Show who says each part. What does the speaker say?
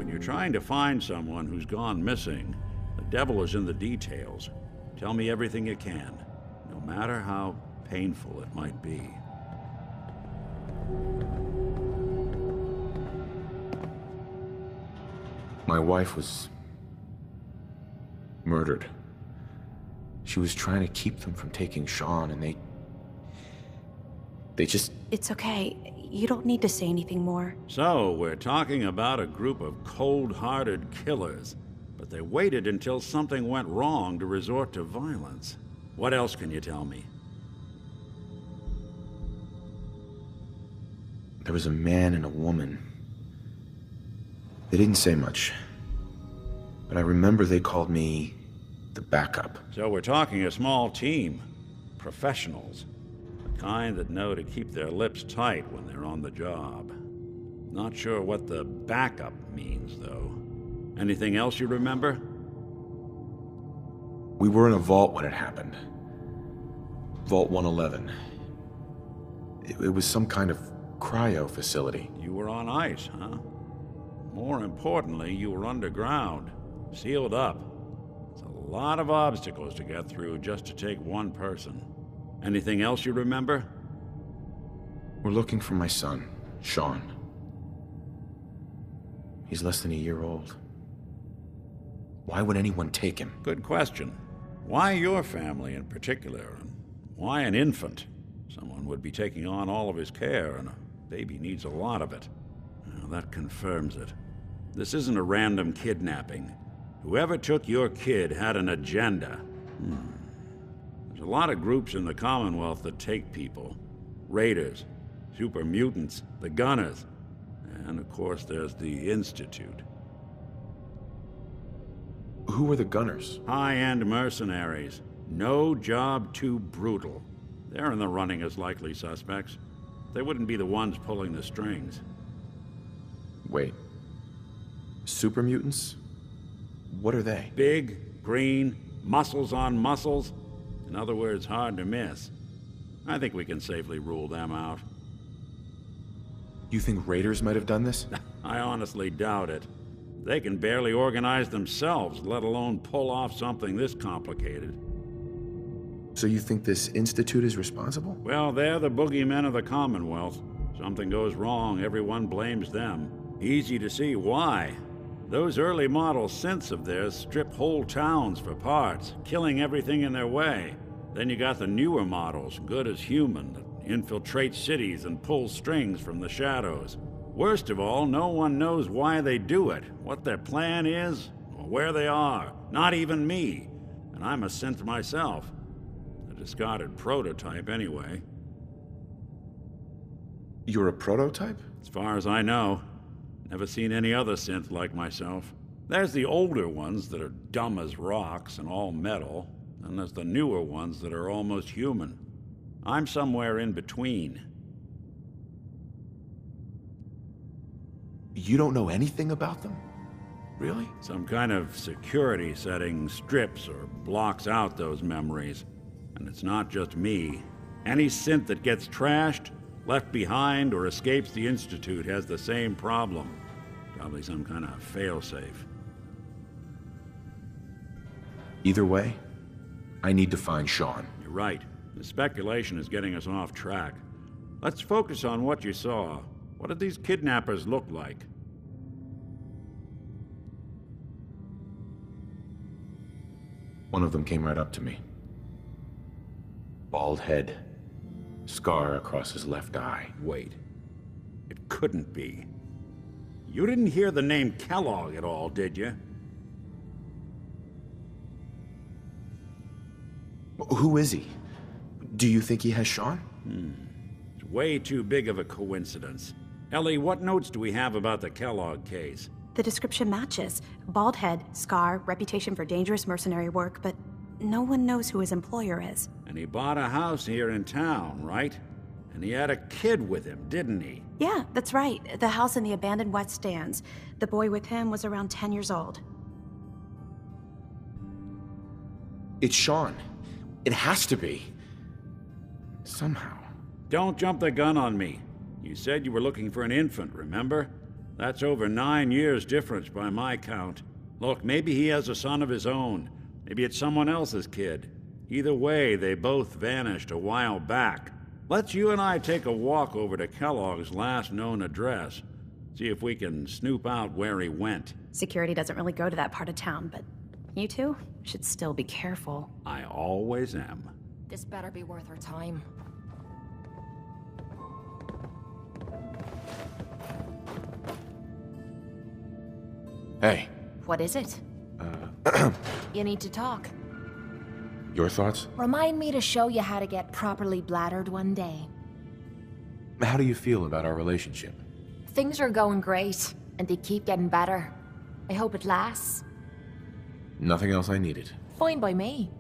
Speaker 1: When you're trying to find someone who's gone missing, the devil is in the details. Tell me everything you can, no matter how painful it might be.
Speaker 2: My wife was murdered. She was trying to keep them from taking Sean, and they just...
Speaker 3: It's okay. You don't need to say anything more.
Speaker 1: So, we're talking about a group of cold-hearted killers, but they waited until something went wrong to resort to violence. What else can you tell me?
Speaker 2: There was a man and a woman. They didn't say much, but I remember they called me the backup.
Speaker 1: So we're talking a small team. Professionals. The kind that know to keep their lips tight when they're on the job. Not sure what the backup means, though. Anything else you remember?
Speaker 2: We were in a vault when it happened. Vault 111. It was some kind of cryo facility.
Speaker 1: You were on ice, huh? More importantly, you were underground, sealed up. It's a lot of obstacles to get through just to take one person. Anything else you remember?
Speaker 2: We're looking for my son, Sean. He's less than a year old. Why would anyone take him?
Speaker 1: Good question. Why your family in particular? And why an infant? Someone would be taking on all of his care, and a baby needs a lot of it. Well, that confirms it. This isn't a random kidnapping. Whoever took your kid had an agenda. There's a lot of groups in the Commonwealth that take people. Raiders, super mutants, the Gunners, and of course there's the Institute.
Speaker 2: Who were the Gunners?
Speaker 1: High-end mercenaries. No job too brutal. They're in the running as likely suspects. They wouldn't be the ones pulling the strings.
Speaker 2: Wait. Super mutants? What are they?
Speaker 1: Big, green, muscles on muscles. In other words, hard to miss. I think we can safely rule them out.
Speaker 2: You think raiders might have done this?
Speaker 1: I honestly doubt it. They can barely organize themselves, let alone pull off something this complicated.
Speaker 2: So you think this institute is responsible?
Speaker 1: Well, they're the boogeymen of the Commonwealth. Something goes wrong, everyone blames them. Easy to see why. Those early model synths of theirs strip whole towns for parts, killing everything in their way. Then you got the newer models, good as human, that infiltrate cities and pull strings from the shadows. Worst of all, no one knows why they do it, what their plan is, or where they are. Not even me. And I'm a synth myself. A discarded prototype, anyway.
Speaker 2: You're a prototype?
Speaker 1: As far as I know. Never seen any other synth like myself. There's the older ones that are dumb as rocks and all metal, and there's the newer ones that are almost human. I'm somewhere in between.
Speaker 2: You don't know anything about them? Really?
Speaker 1: Some kind of security setting strips or blocks out those memories. And it's not just me. Any synth that gets trashed, left behind, or escapes the Institute has the same problem. Probably some kind of failsafe.
Speaker 2: Either way, I need to find Sean.
Speaker 1: You're right. The speculation is getting us off track. Let's focus on what you saw. What did these kidnappers look like?
Speaker 2: One of them came right up to me. Bald head. Scar across his left eye.
Speaker 1: Wait. It couldn't be. You didn't hear the name Kellogg at all, did you?
Speaker 2: Who is he? Do you think he has Sean?
Speaker 1: It's way too big of a coincidence. Ellie, what notes do we have about the Kellogg case?
Speaker 3: The description matches. Bald head, scar, reputation for dangerous mercenary work, but no one knows who his employer is.
Speaker 1: And he bought a house here in town, right? And he had a kid with him, didn't he?
Speaker 3: Yeah, that's right. The house in the abandoned West Stands. The boy with him was around 10 years old.
Speaker 2: It's Sean. It has to be. Somehow.
Speaker 1: Don't jump the gun on me. You said you were looking for an infant, remember? That's over 9 years difference by my count. Look, maybe he has a son of his own. Maybe it's someone else's kid. Either way, they both vanished a while back. Let's you and I take a walk over to Kellogg's last known address. See if we can snoop out where he went.
Speaker 3: Security doesn't really go to that part of town, but you two should still be careful.
Speaker 1: I always am.
Speaker 4: This better be worth our time.
Speaker 2: Hey.
Speaker 4: What is it? You need to talk.
Speaker 2: Your thoughts?
Speaker 4: Remind me to show you how to get properly bladdered one day.
Speaker 2: How do you feel about our relationship?
Speaker 4: Things are going great, and they keep getting better. I hope it lasts.
Speaker 2: Nothing else I needed.
Speaker 4: Fine by me.